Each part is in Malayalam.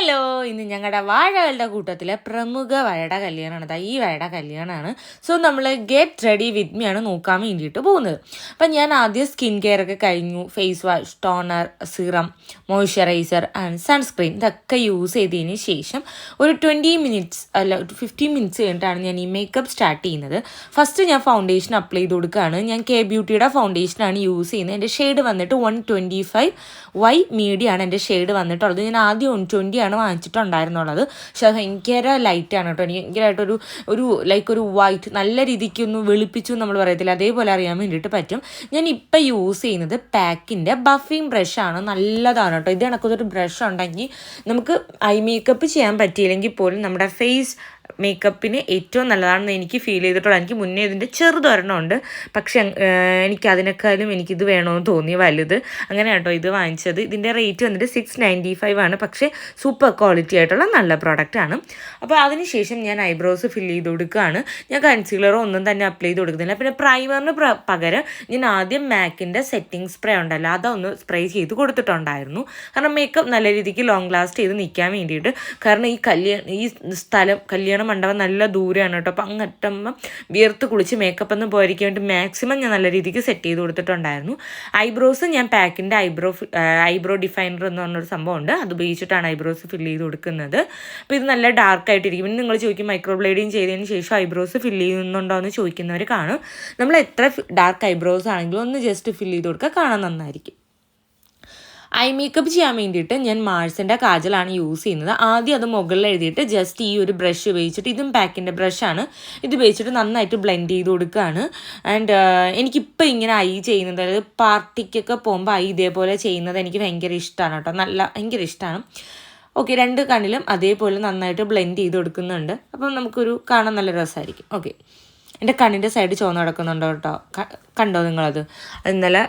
ഹലോ, ഇന്ന് ഞങ്ങളുടെ വാഴകളുടെ കൂട്ടത്തിലെ പ്രമുഖ വഴയുടെ കല്യാണമാണ്. അതാ ഈ വഴയുടെ കല്യാണമാണ്. സോ നമ്മൾ ഗെറ്റ് റെഡി വിത്ത് മീ ആണ് നോക്കാൻ വേണ്ടിയിട്ട് പോകുന്നത്. അപ്പം ഞാൻ ആദ്യം സ്കിൻ കെയർ ഒക്കെ കഴിഞ്ഞു. Face wash, toner, serum, moisturiser and sunscreen ഇതൊക്കെ യൂസ് ചെയ്തതിന് ശേഷം ഒരു 20 മിനിറ്റ്സ് അല്ല 15 മിനിറ്റ്സ് കഴിഞ്ഞിട്ടാണ് ഞാൻ ഈ മേക്കപ്പ് സ്റ്റാർട്ട് ചെയ്യുന്നത്. ഫസ്റ്റ് ഞാൻ ഫൗണ്ടേഷൻ അപ്ലൈ ചെയ്ത് കൊടുക്കുകയാണ്. ഞാൻ കെ ബ്യൂട്ടിയുടെ ഫൗണ്ടേഷനാണ് യൂസ് ചെയ്യുന്നത്. എൻ്റെ ഷെയ്ഡ് വന്നിട്ട് 125 വൈ മീഡിയാണ് എൻ്റെ ഷെയ്ഡ് വന്നിട്ടുള്ളത്. ഞാൻ ആദ്യം 120 ആണ് വാങ്ങിച്ചിട്ടുണ്ടായിരുന്നുള്ളത്. പക്ഷെ അത് ഭയങ്കര ലൈറ്റാണ് കേട്ടോ. എനിക്ക് ഭയങ്കരമായിട്ടൊരു ഒരു വൈറ്റ് നല്ല രീതിക്ക് ഒന്ന് വെളുപ്പിച്ചു നമ്മൾ പറയത്തില്ല, അതേപോലെ അറിയാൻ വേണ്ടിയിട്ട് പറ്റും. ഞാൻ ഇപ്പം യൂസ് ചെയ്യുന്നത് പാക്കിൻ്റെ ബഫിംഗ് ബ്രഷാണ്. നല്ലതാണ് കേട്ടോ. ഇത് കണക്കൊരു ബ്രഷ് ഉണ്ടെങ്കിൽ നമുക്ക് ഐ മേക്കപ്പ് ചെയ്യാൻ പറ്റിയില്ലെങ്കിൽ പോലും നമ്മുടെ ഫേസ് മേക്കപ്പിന് ഏറ്റവും നല്ലതാണെന്ന് എനിക്ക് ഫീൽ ചെയ്തിട്ടുള്ളത്. എനിക്ക് മുന്നേ ഇതിൻ്റെ ചെറുതൊരെണ്ണമുണ്ട്, പക്ഷെ എനിക്കതിനേക്കാളും എനിക്കിത് വേണമെന്ന് തോന്നി വലുത്. അങ്ങനെ കേട്ടോ ഇത് വാങ്ങിച്ചത്. ഇതിൻ്റെ റേറ്റ് വന്നിട്ട് 695 ആണ്. പക്ഷേ സൂപ്പർ ക്വാളിറ്റി ആയിട്ടുള്ള നല്ല പ്രോഡക്റ്റാണ്. അപ്പോൾ അതിനുശേഷം ഞാൻ ഐബ്രോസ് ഫില്ല് ചെയ്ത് കൊടുക്കുകയാണ്. ഞാൻ കൺസീലറോ ഒന്നും തന്നെ അപ്ലൈ ചെയ്ത് കൊടുക്കുന്നില്ല. പിന്നെ പ്രൈമറിന് പകരം ഞാൻ ആദ്യം മാക്കിൻ്റെ സെറ്റിംഗ് സ്പ്രേ ഉണ്ടല്ലോ അതൊന്ന് സ്പ്രേ ചെയ്ത് കൊടുത്തിട്ടുണ്ടായിരുന്നു. കാരണം മേക്കപ്പ് നല്ല രീതിക്ക് ലോങ് ലാസ്റ്റ് ചെയ്ത് നിൽക്കാൻ വേണ്ടിയിട്ട്. കാരണം ഈ കല്യാണ മണ്ഡപം നല്ല ദൂരെയാണ് കേട്ടോ. അപ്പം അങ്ങറ്റമ്പം വിയർത്ത് കുളിച്ച് മേക്കപ്പ് ഒന്ന് പോയിരിക്കാൻ വേണ്ടി മാക്സിമം ഞാൻ നല്ല രീതിക്ക് സെറ്റ് ചെയ്ത് കൊടുത്തിട്ടുണ്ടായിരുന്നു. ഐബ്രോസ് ഞാൻ പാക്കിൻ്റെ ഐബ്രോ ഡിഫൈനർ എന്ന് പറഞ്ഞൊരു സംഭവമുണ്ട്, അത് ഉപയോഗിച്ചിട്ടാണ് ഐബ്രോസ് ഫില്ല് ചെയ്ത് കൊടുക്കുന്നത്. അപ്പോൾ ഇത് നല്ല ഡാർക്കായിട്ടിരിക്കും. പിന്നെ നിങ്ങൾ ചോദിക്കും മൈക്രോ ബ്ലേഡിങ് ചെയ്തതിന് ശേഷം ഐബ്രോസ് ഫില്ല് ചെയ്യുന്നുണ്ടോ എന്ന് ചോദിക്കുന്നവർ കാണും. നമ്മൾ എത്ര ഡാർക്ക് ഐബ്രോസ് ആണെങ്കിലും ഒന്ന് ജസ്റ്റ് ഫില്ല് ചെയ്ത് കൊടുക്കുക, കാണാൻ നന്നായിരിക്കും. ഐ മേക്കപ്പ് ചെയ്യാൻ വേണ്ടിയിട്ട് ഞാൻ മാഴ്സിൻ്റെ കാജലാണ് യൂസ് ചെയ്യുന്നത്. ആദ്യം അത് മുകളിൽ എഴുതിയിട്ട് ജസ്റ്റ് ഈ ഒരു ബ്രഷ് ഉപയോഗിച്ചിട്ട്, ഇതും പാക്കിൻ്റെ ബ്രഷാണ്, ഇത് ഉപയോഗിച്ചിട്ട് നന്നായിട്ട് ബ്ലെൻഡ് ചെയ്ത് കൊടുക്കുകയാണ്. ആൻഡ് എനിക്കിപ്പോൾ ഇങ്ങനെ ഐ ചെയ്യുന്നത്, അതായത് പാർട്ടിക്കൊക്കെ പോകുമ്പോൾ ഐ ഇതേപോലെ ചെയ്യുന്നത് എനിക്ക് ഭയങ്കര ഇഷ്ടമാണ് കേട്ടോ. ഭയങ്കര ഇഷ്ടമാണ്. ഓക്കെ, രണ്ട് കണ്ണിലും അതേപോലെ നന്നായിട്ട് ബ്ലെൻഡ് ചെയ്ത് കൊടുക്കുന്നുണ്ട്. അപ്പം നമുക്കൊരു കാണാൻ നല്ല രസമായിരിക്കും. ഓക്കെ, എൻ്റെ കണ്ണിൻ്റെ സൈഡ് ചുവന്ന് കിടക്കുന്നുണ്ടോ കേട്ടോ, കണ്ടോ നിങ്ങളത്? ഇന്നലെ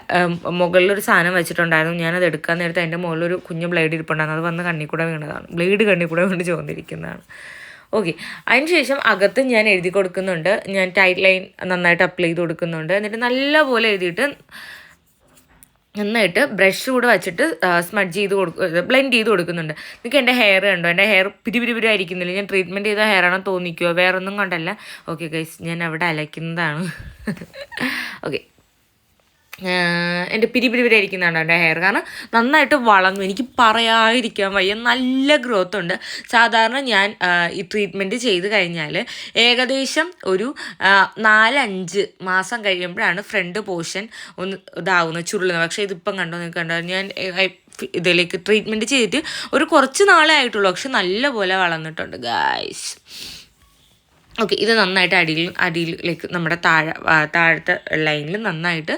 മുകളിലൊരു സാധനം വെച്ചിട്ടുണ്ടായിരുന്നു. ഞാനത് എടുക്കാൻ നേരത്തെ അതിൻ്റെ മുകളിലൊരു കുഞ്ഞ് ബ്ലേഡ് ഇരിപ്പുണ്ടായിരുന്നു. അത് വന്ന് കണ്ണിൽ കൂടെ വീണതാണ്. ബ്ലേഡ് കണ്ണിൽ കൂടെ വീണ് ചുവന്നിരിക്കുന്നതാണ്. ഓക്കെ, അതിനുശേഷം അകത്ത് ഞാൻ എഴുതി കൊടുക്കുന്നുണ്ട്. ഞാൻ ടൈറ്റ് ലൈൻ നന്നായിട്ട് അപ്ലൈ ചെയ്ത് കൊടുക്കുന്നുണ്ട്. എന്നിട്ട് നല്ലപോലെ എഴുതിയിട്ട് നന്നായിട്ട് ബ്രഷ് കൂടെ വെച്ചിട്ട് സ്മഡ്ജ് ചെയ്ത് ബ്ലെൻഡ് ചെയ്ത് കൊടുക്കുന്നുണ്ട്. നിങ്ങൾക്ക് എൻ്റെ ഹെയർ കണ്ടോ? എൻ്റെ ഹെയർ പിരിപിരിപിരിയായിരിക്കുന്നില്ല. ഞാൻ ട്രീറ്റ്മെൻറ്റ് ചെയ്ത ഹെയറാണെന്ന് തോന്നിക്കുമോ? വേറൊന്നും കൊണ്ടല്ല. ഓക്കെ ഗൈസ്, ഞാൻ അവിടെ അലയ്ക്കുന്നതാണ്. ഓക്കെ, എൻ്റെ പിരിപിരിപിരിയായിരിക്കുന്നതാണ് എൻ്റെ ഹെയർ. കാരണം നന്നായിട്ട് വളർന്നു, എനിക്ക് പറയാതിരിക്കാൻ വയ്യ. നല്ല ഗ്രോത്ത് ഉണ്ട്. സാധാരണ ഞാൻ ഈ ട്രീറ്റ്മെൻറ്റ് ചെയ്ത് കഴിഞ്ഞാൽ ഏകദേശം ഒരു 4-5 മാസം കഴിയുമ്പോഴാണ് ഫ്രണ്ട് പോർഷൻ ഒന്ന് ഇതാവുന്നത്, ചുരുളുന്നത്. പക്ഷേ ഇതിപ്പം കണ്ടോ, നിങ്ങൾക്ക് കണ്ടോ, ഞാൻ ഇതിലേക്ക് ട്രീറ്റ്മെൻറ്റ് ചെയ്തിട്ട് ഒരു കുറച്ച് നാളെ ആയിട്ടുള്ളൂ, പക്ഷെ നല്ലപോലെ വളർന്നിട്ടുണ്ട് ഗായ്സ്. ഓക്കെ, ഇത് നന്നായിട്ട് അടിയിലേക്ക് നമ്മുടെ താഴത്തെ ലൈനിൽ നന്നായിട്ട്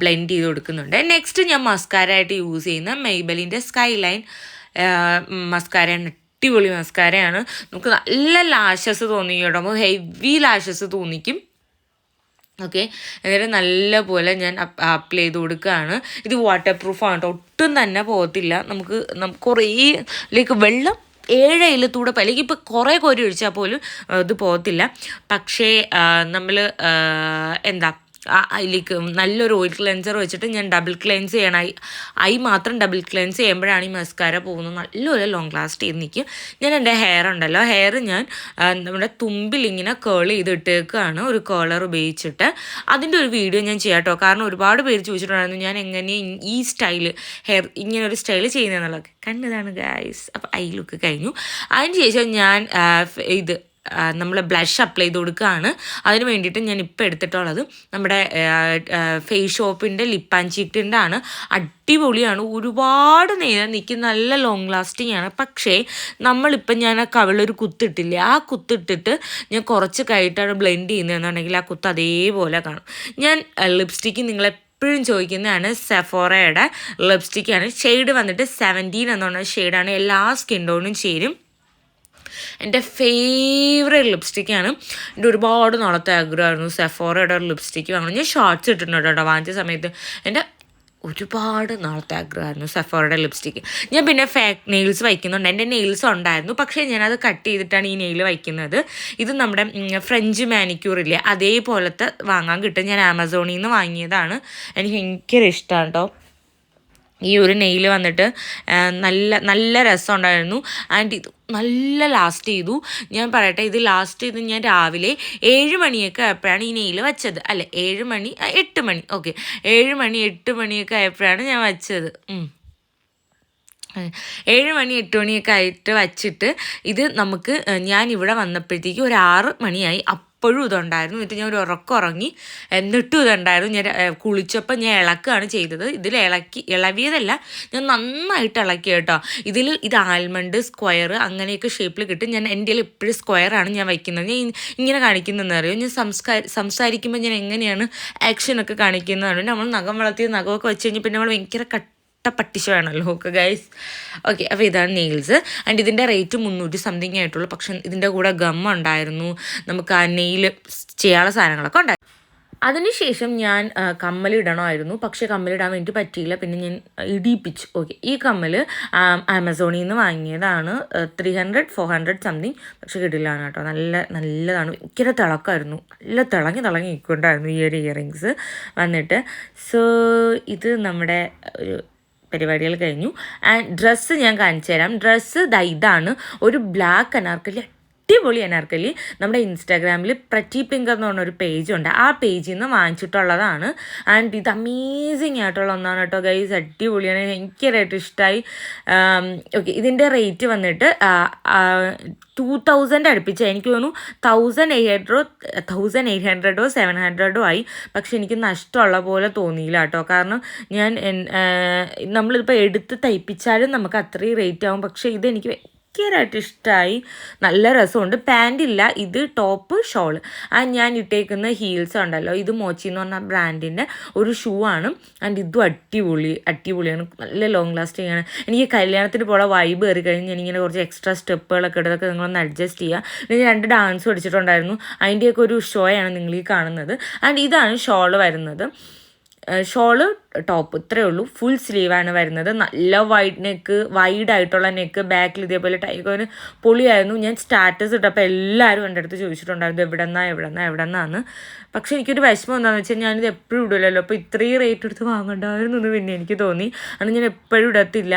ബ്ലെൻഡ് ചെയ്ത് കൊടുക്കുന്നുണ്ട്. നെക്സ്റ്റ് ഞാൻ മസ്കാര ആയിട്ട് യൂസ് ചെയ്യുന്ന മെയ്ബലിൻ്റെ സ്കൈ ലൈൻ മസ്കാരയാണ്. അടിപൊളി മസ്കാരയാണ്. നമുക്ക് നല്ല ലാഷസ് തോന്നിക്കും, ഹെവി ലാഷസ് തോന്നിക്കും. ഓക്കെ, എന്നിട്ട് നല്ലപോലെ ഞാൻ അപ്ലൈ ചെയ്ത് കൊടുക്കുകയാണ്. ഇത് വാട്ടർ പ്രൂഫാണ് കേട്ടോ, ഒട്ടും തന്നെ പോകത്തില്ല. നമുക്ക് കുറേ വെള്ളം 7 അയലത്തൂടെ അല്ലെങ്കിൽ ഇപ്പോൾ കുറേ കോരി ഒഴിച്ചാൽ പോലും ഇത് പോകത്തില്ല. പക്ഷേ നമ്മൾ അതിലേക്ക് നല്ലൊരു ഓയിൽ ക്ലെൻസർ വെച്ചിട്ട് ഞാൻ ഡബിൾ ക്ലെൻസ് ചെയ്യണം. ഐ മാത്രം ഡബിൾ ക്ലെൻസ് ചെയ്യുമ്പോഴാണ് ഈ മസ്കാര പോകുന്നത്. നല്ലൊരു ലോങ് ലാസ്റ്റ് ചെയ്ത് നിൽക്കും. ഞാൻ എൻ്റെ ഹെയർ ഉണ്ടല്ലോ, ഹെയർ ഞാൻ നമ്മുടെ തുമ്പിൽ ഇങ്ങനെ കേൾ ചെയ്തിട്ടേക്കാണ് ഒരു കേളർ ഉപയോഗിച്ചിട്ട്. അതിൻ്റെ ഒരു വീഡിയോ ഞാൻ ചെയ്യാം കേട്ടോ. കാരണം ഒരുപാട് പേര് ചോദിച്ചിട്ടുണ്ടായിരുന്നു ഞാൻ എങ്ങനെ ഈ സ്റ്റൈല് ഹെയർ ഇങ്ങനെ ഒരു സ്റ്റൈൽ ചെയ്യുന്നതെന്നുള്ളത്. കണ്ടതാണ് ഗായ്സ്. അപ്പോൾ ഐ ലുക്ക് കഴിഞ്ഞു. അതിന് ശേഷം ഞാൻ നമ്മൾ ബ്ലഷ് അപ്ലൈ ചെയ്ത് കൊടുക്കുകയാണ്. അതിന് വേണ്ടിയിട്ട് ഞാൻ ഇപ്പോൾ എടുത്തിട്ടുള്ളത് നമ്മുടെ ഫേസ് ഷോപ്പിൻ്റെ ലിപ്പ് ആൻഡ് ചീക്കിൻ്റെ ആണ്. അടിപൊളിയാണ്, ഒരുപാട് നേരം നിൽക്കും, നല്ല ലോങ് ലാസ്റ്റിംഗ് ആണ്. പക്ഷേ നമ്മളിപ്പം ഞാൻ ആ കവിളൊരു കുത്തിട്ടില്ലേ, ആ കുത്തിട്ടിട്ട് ഞാൻ കുറച്ച് കഴിഞ്ഞിട്ടാണ് ബ്ലെൻഡ് ചെയ്യുന്നതെന്നുണ്ടെങ്കിൽ ആ കുത്ത് അതേപോലെ കാണും. ഞാൻ ലിപ്സ്റ്റിക്ക് നിങ്ങളെ എപ്പോഴും ചോദിക്കുന്നതാണ് സെഫോറയുടെ ലിപ്സ്റ്റിക്കാണ്. ഷെയ്ഡ് വന്നിട്ട് 17 എന്നുള്ള ഷെയ്ഡാണ്. എല്ലാ സ്കിൻ ടോണും ചേരും. എൻ്റെ ഫേവറേറ്റ് ലിപ്സ്റ്റിക്കാണ്. എൻ്റെ ഒരുപാട് നാളത്തെ ആഗ്രഹമായിരുന്നു സെഫോറയുടെ ഒരു ലിപ്സ്റ്റിക്ക് വാങ്ങണം. ഞാൻ ഷോർട്ട്സ് ഇട്ടിട്ടുണ്ട് കേട്ടോ വാങ്ങിച്ച സമയത്ത്. എൻ്റെ ഒരുപാട് നാളത്തെ ആഗ്രഹമായിരുന്നു സെഫോറയുടെ ലിപ്സ്റ്റിക്ക്. ഞാൻ പിന്നെ ഫേക്ക് നെയിൽസ് വയ്ക്കുന്നുണ്ട്. എൻ്റെ നെയിൽസ് ഉണ്ടായിരുന്നു, പക്ഷേ ഞാനത് കട്ട് ചെയ്തിട്ടാണ് ഈ നെയിൽ വയ്ക്കുന്നത്. ഇത് നമ്മുടെ ഫ്രഞ്ച് മാനിക്യൂറില്ലേ, അതേപോലത്തെ വാങ്ങാൻ കിട്ടും. ഞാൻ ആമസോണിൽ നിന്ന് വാങ്ങിയതാണ്. എനിക്ക് ഭയങ്കര ഇഷ്ടമാണ് കേട്ടോ. ഈ ഒരു നെയിൽ വന്നിട്ട് നല്ല നല്ല രസമുണ്ടായിരുന്നു. ആൻഡ് ഇത് നല്ല ലാസ്റ്റ് ചെയ്തു. ഞാൻ പറയട്ടെ, ഇത് ലാസ്റ്റ് ചെയ്ത് ഞാൻ രാവിലെ 7 മണിയൊക്കെ ആയപ്പോഴാണ് ഈ നെയിൽ വെച്ചത്. അല്ലേ, 7 മണി 8 മണി, ഓക്കെ, 7 മണി 8 മണിയൊക്കെ ആയപ്പോഴാണ് ഞാൻ വെച്ചത്. 7 മണി 8 മണിയൊക്കെ ആയിട്ട് വച്ചിട്ട് ഇത് നമുക്ക് ഞാൻ ഇവിടെ വന്നപ്പോഴത്തേക്ക് ഒരു 6 മണിയായി. അപ്പോഴും ഇതുണ്ടായിരുന്നു. എന്നിട്ട് ഞാൻ ഒരു ഉറങ്ങി. എന്നിട്ടും ഇതുണ്ടായിരുന്നു. ഞാൻ കുളിച്ചപ്പോൾ ഞാൻ ഇളക്കുകയാണ് ചെയ്തത്. ഇതിൽ ഇളവിയതല്ല, ഞാൻ നന്നായിട്ട് ഇളക്കി കേട്ടോ. ഇത് ആൽമണ്ട്, സ്ക്വയർ അങ്ങനെയൊക്കെ ഷേപ്പിൽ കിട്ടും. ഞാൻ എൻ്റെ കയ്യിൽ എപ്പോഴും സ്ക്വയറാണ് ഞാൻ വയ്ക്കുന്നത്. ഞാൻ ഇങ്ങനെ കാണിക്കുന്നതെന്ന് അറിയോ, ഞാൻ സംസാരിക്കുമ്പോൾ ഞാൻ എങ്ങനെയാണ് ആക്ഷനൊക്കെ കാണിക്കുന്നതാണ്. നമ്മൾ നഖം വളർത്തിയ നഖമൊക്കെ വെച്ച് കഴിഞ്ഞാൽ പിന്നെ നമ്മൾ ഭയങ്കര പട്ടിശ വേണമല്ലോ. ഓക്കെ ഗൈസ്, ഓക്കെ, അപ്പോൾ ഇതാണ് നെയിൽസ്. ആൻഡ് ഇതിൻ്റെ റേറ്റ് 300 സംതിങ് ആയിട്ടുള്ളൂ. പക്ഷെ ഇതിൻ്റെ കൂടെ ഗം ഉണ്ടായിരുന്നു, നമുക്ക് ആ നെയിൽ ചെയ്യാനുള്ള സാധനങ്ങളൊക്കെ ഉണ്ടായിരുന്നു. അതിനുശേഷം ഞാൻ കമ്മലിടണമായിരുന്നു, പക്ഷേ കമ്മലിടാൻ വേണ്ടി പറ്റിയില്ല. പിന്നെ ഞാൻ ഇടിപ്പിച്ചു. ഓക്കെ, ഈ കമ്മൽ ആമസോണിൽ നിന്ന് വാങ്ങിയതാണ്. 300-400 സംതിങ്. പക്ഷെ കിട്ടില്ലാണ് കേട്ടോ. നല്ലതാണ്. ഭയങ്കര തിളക്കമായിരുന്നു. നല്ല തിളങ്ങി നിൽക്കുന്നുണ്ടായിരുന്നു ഈ ഒരു ഇയറിങ്സ് വന്നിട്ട്. സോ ഇത് നമ്മുടെ ഒരു പരിപാടികൾ കഴിഞ്ഞു. ആൻഡ് ഡ്രസ്സ് ഞാൻ കാണിച്ചു തരാം. ഡ്രസ്സ് ഇതാണ്, ഒരു ബ്ലാക്ക് അനാർക്കലി, അടിപൊളി അനാർക്കലി. നമ്മുടെ ഇൻസ്റ്റാഗ്രാമിൽ പ്രറ്റി പിങ്ക് എന്ന് പറഞ്ഞൊരു പേജുണ്ട്. ആ പേജിൽ നിന്ന് വാങ്ങിച്ചിട്ടുള്ളതാണ്. ആൻഡ് ഇത് അമേസിങ് ആയിട്ടുള്ള ഒന്നാണ് കേട്ടോ ഗൈസ്. അടിപൊളിയാണ്, ഭയങ്കരമായിട്ട് ഇഷ്ടമായി. ഓക്കെ, ഇതിൻ്റെ റേറ്റ് വന്നിട്ട് 2000 അടുപ്പിച്ച്. എനിക്ക് തോന്നുന്നു 1800 700 ആയി. പക്ഷെ എനിക്ക് നഷ്ടമുള്ള പോലെ തോന്നിയില്ല കേട്ടോ. കാരണം ഞാൻ നമ്മളിപ്പോൾ എടുത്ത് തയ്പ്പിച്ചാലും നമുക്ക് അത്രയും റേറ്റ് ആവും. പക്ഷേ ഇതെനിക്ക് ഭയങ്കരമായിട്ട് ഇഷ്ടമായി. നല്ല രസമുണ്ട്. പാൻറ്റില്ല, ഇത് ടോപ്പ് ഷോള്. ഞാൻ ഇട്ടേക്കുന്ന ഹീൽസ് ഉണ്ടല്ലോ, ഇത് മോച്ചി എന്ന് പറഞ്ഞ ബ്രാൻഡിൻ്റെ ഒരു ഷൂ ആണ്. ആൻഡ് ഇതും അടിപൊളിയാണ്. നല്ല ലോങ് ലാസ്റ്റിംഗ് ആണ്. എനിക്ക് കല്യാണത്തിന് പോലെ വൈബ് കയറി കഴിഞ്ഞ് ഞാനിങ്ങനെ കുറച്ച് എക്സ്ട്രാ സ്റ്റെപ്പുകളൊക്കെ ഇടതൊക്കെ നിങ്ങളൊന്ന് അഡ്ജസ്റ്റ് ചെയ്യുക. ഞാൻ 2 ഡാൻസ് പഠിച്ചിട്ടുണ്ടായിരുന്നു. അതിൻ്റെയൊക്കെ ഒരു ഷോയാണ് നിങ്ങൾ ഈ കാണുന്നത്. ആൻഡ് ഇതാണ് ഷോള് വരുന്നത്. ഷോള് ടോപ്പ് ഇത്രയേ ഉള്ളൂ. ഫുൾ സ്ലീവാണ് വരുന്നത്. നല്ല വൈഡായിട്ടുള്ള നെക്ക്. ബാക്കിൽ ഇതേപോലെ ടൈഗോന് പൊളിയായിരുന്നു. ഞാൻ സ്റ്റാറ്റസ് ഇട്ടപ്പോൾ എല്ലാവരും എൻ്റെ അടുത്ത് ചോദിച്ചിട്ടുണ്ടായിരുന്നു എവിടെന്നാന്ന്. പക്ഷേ എനിക്കൊരു വിഷമം എന്താണെന്ന് വെച്ചാൽ ഞാനിത് എപ്പോഴും ഇടില്ലല്ലോ. അപ്പോൾ ഇത്രയും റേറ്റ് എടുത്ത് വാങ്ങണ്ടായിരുന്നു എന്ന് പിന്നെ എനിക്ക് തോന്നി. അത് ഞാൻ എപ്പോഴും ഇടത്തില്ല.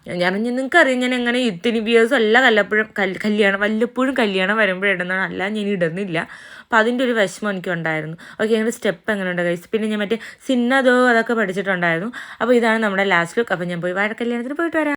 നിങ്ങൾക്കറിയാം ഞാൻ എങ്ങനെ ഇത്തിരി വ്യൂസ് അല്ല വല്ലപ്പോഴും കല്യാണം വരുമ്പോഴിടുന്നതാണ്, അല്ല ഞാൻ ഇടുന്നില്ല. അപ്പോൾ അതിൻ്റെ ഒരു വിഷമം എനിക്കുണ്ടായിരുന്നു. ഓക്കെ, ഞങ്ങളുടെ സ്റ്റെപ്പ് എങ്ങനെ ഉണ്ട് ഗൈസ്. പിന്നെ ഞാൻ മറ്റേ സിന്നതോ അതൊക്കെ പഠിച്ചിട്ടുണ്ടായിരുന്നു. അപ്പോൾ ഇതാണ് നമ്മുടെ ലാസ്റ്റ് ലുക്ക്. അപ്പോൾ ഞാൻ പോയി കല്യാണത്തിന് പോയിട്ട് വരാം.